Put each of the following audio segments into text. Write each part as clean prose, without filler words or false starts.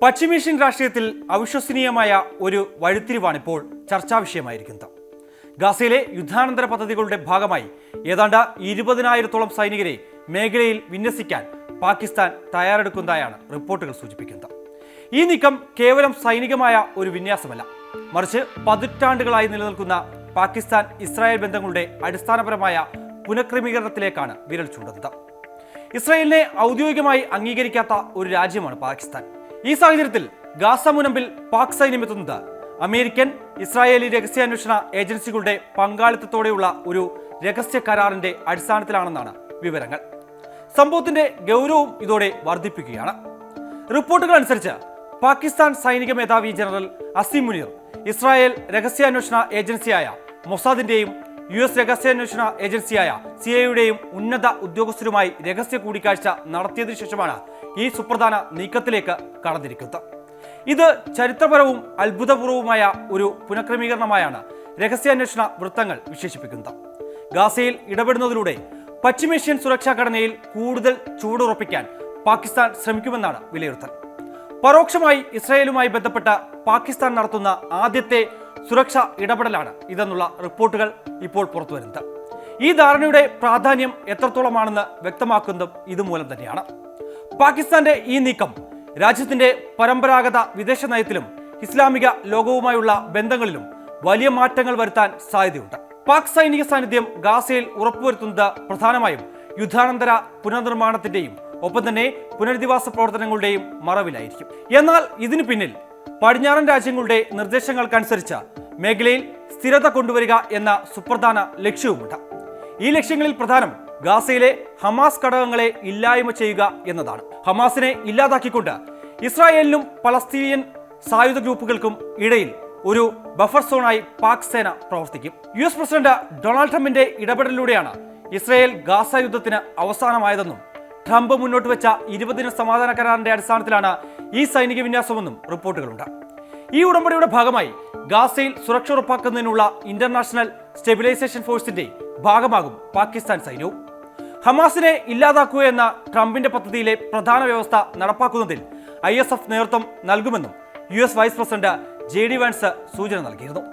പശ്ചിമേഷ്യൻ രാഷ്ട്രീയത്തിൽ അവിശ്വസനീയമായ ഒരു വഴിത്തിരിവാണിപ്പോൾ ചർച്ചാ വിഷയമായിരിക്കുന്നത്. ഗാസയിലെ യുദ്ധാനന്തര പദ്ധതികളുടെ ഭാഗമായി ഏതാണ്ട് 20,000-ഓളം സൈനികരെ മേഖലയിൽ വിന്യസിക്കാൻ പാകിസ്ഥാൻ തയ്യാറെടുക്കുന്നതായാണ് റിപ്പോർട്ടുകൾ സൂചിപ്പിക്കുന്നത്. ഈ നീക്കം കേവലം സൈനികമായ ഒരു വിന്യാസമല്ല, മറിച്ച് പതിറ്റാണ്ടുകളായി നിലനിൽക്കുന്ന പാകിസ്ഥാൻ ഇസ്രായേൽ ബന്ധങ്ങളുടെ അടിസ്ഥാനപരമായ പുനഃക്രമീകരണത്തിലേക്കാണ് വിരൽ ചൂണ്ടുന്നത്. ഇസ്രായേലിനെ ഔദ്യോഗികമായി അംഗീകരിക്കാത്ത ഒരു രാജ്യമാണ് പാകിസ്ഥാൻ. ഈ സാഹചര്യത്തിൽ ഗാസ മുനമ്പിൽ പാക് സൈന്യം എത്തുന്നത് അമേരിക്കൻ ഇസ്രായേലി രഹസ്യാന്വേഷണ ഏജൻസികളുടെ പങ്കാളിത്തത്തോടെയുള്ള ഒരു രഹസ്യ കരാറിന്റെ അടിസ്ഥാനത്തിലാണെന്നാണ് വിവരങ്ങൾ. സംഭവത്തിന്റെ ഗൗരവം ഇതോടെ വർദ്ധിപ്പിക്കുകയാണ്. റിപ്പോർട്ടുകൾ അനുസരിച്ച് പാകിസ്ഥാൻ സൈനിക മേധാവി ജനറൽ അസീം മുനീർ ഇസ്രായേൽ രഹസ്യാന്വേഷണ ഏജൻസിയായ മൊസാദിന്റെയും US രഹസ്യാന്വേഷണ ഏജൻസിയായ CIA ഉന്നത ഉദ്യോഗസ്ഥരുമായി രഹസ്യ കൂടിക്കാഴ്ച നടത്തിയതിനു ശേഷമാണ് ഈ സുപ്രധാന നീക്കത്തിലേക്ക് കടന്നിരിക്കുന്നത്. ഇത് ചരിത്രപരവും അത്ഭുതപൂർവവുമായ ഒരു പുനഃക്രമീകരണമായാണ് രഹസ്യാന്വേഷണ വൃത്തങ്ങൾ വിശേഷിപ്പിക്കുന്നത്. ഗാസയിൽ ഇടപെടുന്നതിലൂടെ പശ്ചിമേഷ്യൻ സുരക്ഷാ ഘടനയിൽ കൂടുതൽ ചൂടുറപ്പിക്കാൻ പാകിസ്ഥാൻ ശ്രമിക്കുമെന്നാണ് വിലയിരുത്തൽ. പരോക്ഷമായി ഇസ്രായേലുമായി ബന്ധപ്പെട്ട പാകിസ്ഥാൻ നടത്തുന്ന ആദ്യത്തെ സുരക്ഷാ ഇടപെടലാണ് ഇതെന്നുള്ള റിപ്പോർട്ടുകൾ ഇപ്പോൾ പുറത്തുവരുന്നത്. ഈ ധാരണയുടെ പ്രാധാന്യം എത്രത്തോളമാണെന്ന് വ്യക്തമാക്കുന്നതും ഇതുമൂലം തന്നെയാണ്. പാകിസ്ഥാന്റെ ഈ നീക്കം രാജ്യത്തിന്റെ പരമ്പരാഗത വിദേശ നയത്തിലും ഇസ്ലാമിക ലോകവുമായുള്ള ബന്ധങ്ങളിലും വലിയ മാറ്റങ്ങൾ വരുത്താൻ സാധ്യതയുണ്ട്. പാക് സൈനിക സാന്നിധ്യം ഗാസയിൽ ഉറപ്പുവരുത്തുന്നത് പ്രധാനമായും യുദ്ധാനന്തര പുനർനിർമ്മാണത്തിന്റെയും ഒപ്പം തന്നെ പുനരധിവാസ പ്രവർത്തനങ്ങളുടെയും മറവിലായിരിക്കും. എന്നാൽ ഇതിനു പിന്നിൽ പടിഞ്ഞാറൻ രാജ്യങ്ങളുടെ നിർദ്ദേശങ്ങൾക്കനുസരിച്ച് മേഖലയിൽ സ്ഥിരത കൊണ്ടുവരിക എന്ന സുപ്രധാന ലക്ഷ്യവുമുണ്ട്. ഈ ലക്ഷ്യങ്ങളിൽ പ്രധാനം ഗാസയിലെ ഹമാസ് ഘടകങ്ങളെ ഇല്ലായ്മ ചെയ്യുക എന്നതാണ്. ഹമാസിനെ ഇല്ലാതാക്കിക്കൊണ്ട് ഇസ്രായേലിനും പലസ്തീനിയൻ സായുധ ഗ്രൂപ്പുകൾക്കും ഇടയിൽ ഒരു ബഫർ സോണായി പാക് സേന പ്രവർത്തിക്കും. US പ്രസിഡന്റ് ഡൊണാൾഡ് ട്രംപിന്റെ ഇടപെടലിലൂടെയാണ് ഇസ്രായേൽ ഗാസ യുദ്ധത്തിന് അവസാനമായതെന്നും ട്രംപ് മുന്നോട്ട് വെച്ച 20 ദിന സമാധാന കരാറിന്റെ അടിസ്ഥാനത്തിലാണ് ഈ സൈനിക വിന്യാസമെന്നും റിപ്പോർട്ടുകളുണ്ട്. ഈ ഉടമ്പടിയുടെ ഭാഗമായി ഗാസയിൽ സുരക്ഷ ഉറപ്പാക്കുന്നതിനുള്ള ഇന്റർനാഷണൽ സ്റ്റെബിലൈസേഷൻ ഫോഴ്സിന്റെ ഭാഗമാകും പാകിസ്ഥാൻ സൈന്യവും. ഹമാസിനെ ഇല്ലാതാക്കുക എന്ന ട്രംപിന്റെ പദ്ധതിയിലെ പ്രധാന വ്യവസ്ഥ നടപ്പാക്കുന്നതിൽ ISF നേതൃത്വം നൽകുമെന്നും US vice president JD Vance സൂചന നൽകിയിരുന്നു.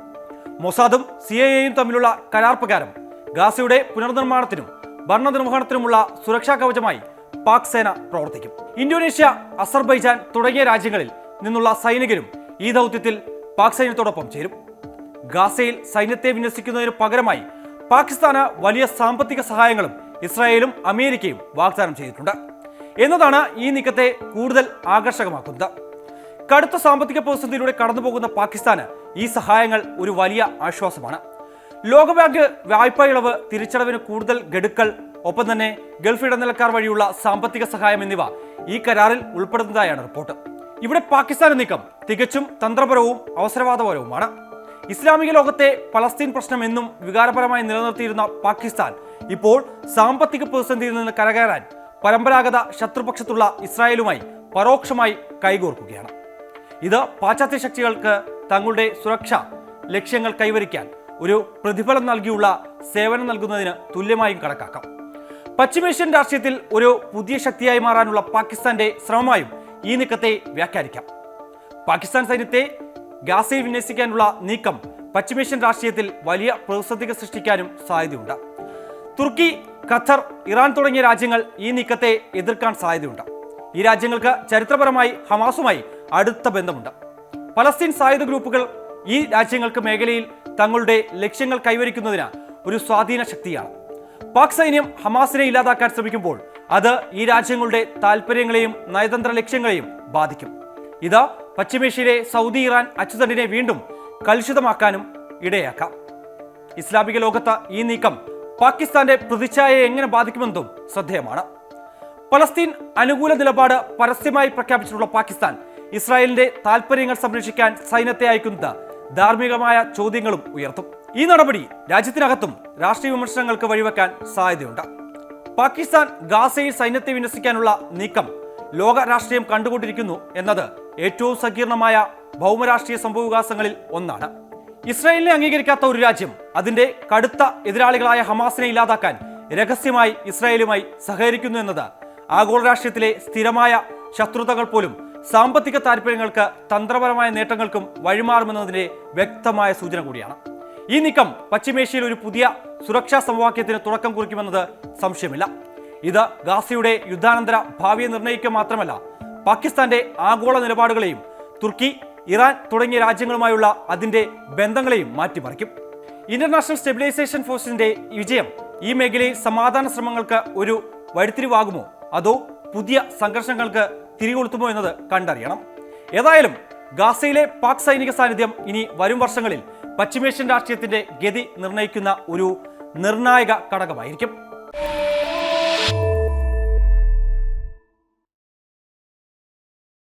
മൊസാദും CIA തമ്മിലുള്ള കരാർ പ്രകാരം ഗാസയുടെ പുനർനിർമ്മാണത്തിനും ഭരണനിർവഹണത്തിനുമുള്ള സുരക്ഷാ കവചമായി പാക് സേന പ്രവർത്തിക്കും. ഇന്തോനേഷ്യ, അസർബൈജാൻ തുടങ്ങിയ രാജ്യങ്ങളിൽ നിന്നുള്ള സൈനികരും ഈ ദൗത്യത്തിൽ പാക് സൈന്യത്തോടൊപ്പം ചേരും. ഗാസയിൽ സൈന്യത്തെ വിന്യസിക്കുന്നതിന് പകരമായി പാകിസ്ഥാന് വലിയ സാമ്പത്തിക സഹായങ്ങളും ഇസ്രായേലും അമേരിക്കയും വാഗ്ദാനം ചെയ്തിട്ടുണ്ട് എന്നതാണ് ഈ നീക്കത്തെ കൂടുതൽ ആകർഷകമാക്കുന്നത്. കടുത്ത സാമ്പത്തിക പ്രതിസന്ധിയിലൂടെ കടന്നുപോകുന്ന പാകിസ്ഥാന് ഈ സഹായങ്ങൾ ഒരു വലിയ ആശ്വാസമാണ്. ലോകബാങ്ക് വായ്പാ ഇളവ്, തിരിച്ചടവിന് കൂടുതൽ ഗഡുക്കൾ, ഒപ്പം തന്നെ ഗൾഫ് ഇടനിലക്കാർ വഴിയുള്ള സാമ്പത്തിക സഹായം എന്നിവ ഈ കരാറിൽ ഉൾപ്പെടുന്നതായാണ് റിപ്പോർട്ട്. ഇവിടെ പാകിസ്ഥാൻ നീക്കം തികച്ചും തന്ത്രപരവും അവസരവാദപരവുമാണ്. ഇസ്ലാമിക ലോകത്തെ പലസ്തീൻ പ്രശ്നം എന്നും വികാരപരമായി നിലനിർത്തിയിരുന്ന പാകിസ്ഥാൻ ഇപ്പോൾ സാമ്പത്തിക പ്രതിസന്ധിയിൽ നിന്ന് കരകയറാൻ പരമ്പരാഗത ശത്രുപക്ഷത്തുള്ള ഇസ്രായേലുമായി പരോക്ഷമായി കൈകോർക്കുകയാണ്. ഇത് പാശ്ചാത്യ ശക്തികൾക്ക് തങ്ങളുടെ സുരക്ഷാ ലക്ഷ്യങ്ങൾ കൈവരിക്കാൻ ഒരു പ്രതിഫലം നൽകിയുള്ള സേവനം നൽകുന്നതിന് തുല്യമായും കണക്കാക്കാം. പശ്ചിമേഷ്യൻ രാഷ്ട്രീയത്തിൽ ഒരു പുതിയ ശക്തിയായി മാറാനുള്ള പാകിസ്ഥാന്റെ ശ്രമമായും ഈ നീക്കത്തെ വ്യാഖ്യാനിക്കാം. പാകിസ്ഥാൻ സൈന്യത്തെ ഗാസയിൽ വിന്യസിക്കാനുള്ള നീക്കം പശ്ചിമേഷ്യൻ രാഷ്ട്രീയത്തിൽ വലിയ പ്രതിസന്ധികൾ സൃഷ്ടിക്കാനും സാധ്യതയുണ്ട്. തുർക്കി, ഖത്തർ, ഇറാൻ തുടങ്ങിയ രാജ്യങ്ങൾ ഈ നീക്കത്തെ എതിർക്കാൻ സാധ്യതയുണ്ട്. ഈ രാജ്യങ്ങൾക്ക് ചരിത്രപരമായി ഹമാസുമായി അടുത്ത ബന്ധമുണ്ട്. പലസ്തീൻ സായുധ ഗ്രൂപ്പുകൾ ഈ രാജ്യങ്ങൾക്ക് മേഖലയിൽ തങ്ങളുടെ ലക്ഷ്യങ്ങൾ കൈവരിക്കുന്നതിന് ഒരു സ്വാധീന ശക്തിയാണ്. പാക് സൈന്യം ഹമാസിനെ ഇല്ലാതാക്കാൻ ശ്രമിക്കുമ്പോൾ അത് ഈ രാജ്യങ്ങളുടെ താൽപര്യങ്ങളെയും നയതന്ത്ര ലക്ഷ്യങ്ങളെയും ബാധിക്കും. ഇത് പശ്ചിമേഷ്യയിലെ സൗദി ഇറാൻ അച്ചുതണ്ടിനെ വീണ്ടും കലുഷിതമാക്കാനും ഇടയാക്കാം. ഇസ്ലാമിക ലോകത്ത് ഈ നീക്കം പാകിസ്ഥാന്റെ പ്രതിച്ഛായയെ എങ്ങനെ ബാധിക്കുമെന്നതും ശ്രദ്ധേയമാണ്. പലസ്തീൻ അനുകൂല നിലപാട് പരസ്യമായി പ്രഖ്യാപിച്ചിട്ടുള്ള പാകിസ്ഥാൻ ഇസ്രായേലിന്റെ താൽപര്യങ്ങൾ സംരക്ഷിക്കാൻ സൈന്യത്തെ അയക്കുന്നത് ധാർമ്മികമായ ചോദ്യങ്ങളും ഉയർത്തും. ഈ നടപടി രാജ്യത്തിനകത്തും രാഷ്ട്രീയ വിമർശനങ്ങൾക്ക് വഴിവെക്കാൻ സാധ്യതയുണ്ട്. പാകിസ്ഥാൻ ഗാസയിൽ സൈന്യത്തെ വിന്യസിക്കാനുള്ള നീക്കം ലോക രാഷ്ട്രീയം കണ്ടുകൊണ്ടിരിക്കുന്നു എന്നത് ഏറ്റവും സങ്കീർണമായ ഭൗമരാഷ്ട്രീയ സംഭവവികാസങ്ങളിൽ ഒന്നാണ്. ഇസ്രായേലിനെ അംഗീകരിക്കാത്ത ഒരു രാജ്യം അതിന്റെ കടുത്ത എതിരാളികളായ ഹമാസിനെ ഇല്ലാതാക്കാൻ രഹസ്യമായി ഇസ്രായേലുമായി സഹകരിക്കുന്നു എന്നത് ആഗോള രാഷ്ട്രീയത്തിലെ സ്ഥിരമായ ശത്രുതകൾ പോലും സാമ്പത്തിക താൽപ്പര്യങ്ങൾക്ക് തന്ത്രപരമായ നേട്ടങ്ങൾക്കും വഴിമാറുമെന്നതിന്റെ വ്യക്തമായ സൂചന കൂടിയാണ്. ഈ നീക്കം പശ്ചിമേഷ്യയിൽ ഒരു പുതിയ സുരക്ഷാ സമവാക്യത്തിന് തുടക്കം കുറിക്കുമെന്നത് സംശയമില്ല. ഇത് ഗാസയുടെ യുദ്ധാനന്തര ഭാവിയെ നിർണ്ണയിക്കുക മാത്രമല്ല, പാകിസ്ഥാന്റെ ആഗോള നിലപാടുകളെയും തുർക്കി, ഇറാൻ തുടങ്ങിയ രാജ്യങ്ങളുമായുള്ള അതിന്റെ ബന്ധങ്ങളെയും മാറ്റിമറിക്കും. ഇന്റർനാഷണൽ സ്റ്റെബിലൈസേഷൻ ഫോഴ്സിന്റെ വിജയം ഈ മേഖലയിൽ സമാധാന ശ്രമങ്ങൾക്ക് ഒരു വഴിത്തിരിവാകുമോ, അതോ പുതിയ സംഘർഷങ്ങൾക്ക് തിരികൊളുത്തുമോ എന്നത് കണ്ടറിയണം. ഏതായാലും ഗാസയിലെ പാക് സൈനിക സാന്നിധ്യം ഇനി വരും വർഷങ്ങളിൽ പശ്ചിമേഷ്യൻ രാഷ്ട്രീയത്തിന്റെ ഗതി നിർണ്ണയിക്കുന്ന ഒരു നിർണായക ഘടകമായിരിക്കും.